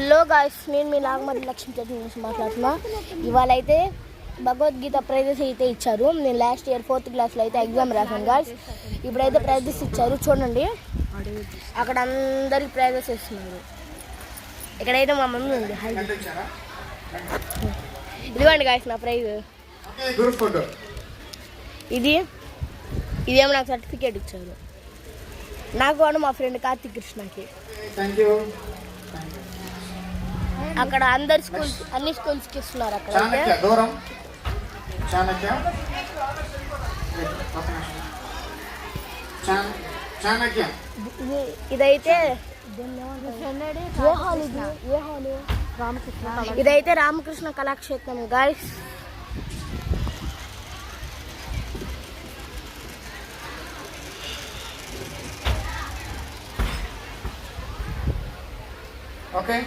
Hello guys, నేను మీ నాగమల్లి లక్ష్మీ చైతన్య నుంచి మాట్లాడుతున్నా. ఇవాళ అయితే భగవద్గీత ప్రైజెస్ అయితే ఇచ్చారు. నేను లాస్ట్ ఇయర్ 4th క్లాస్లో అయితే ఎగ్జామ్ రాశాను గాయ్స్. ఇప్పుడైతే ప్రైజెస్ ఇచ్చారు చూడండి. అక్కడ అందరికి ప్రైజెస్ ఇస్తున్నారు. ఇక్కడైతే మా మమ్మీ ఉంది. ఇదిగోండి గాయ్స్ నా ప్రైజ్. ఇదేమో నాకు సర్టిఫికేట్ ఇచ్చారు. నాకు కూడా మా ఫ్రెండ్ కార్తిక్ కృష్ణకి. అక్కడ అందరు స్కూల్స్ అన్ని స్కూల్స్కి ఇస్తున్నారు. అక్కడ ఇదైతే ఇదైతే రామకృష్ణ కళాక్షేత్రం గాయ్స్. ఓకే.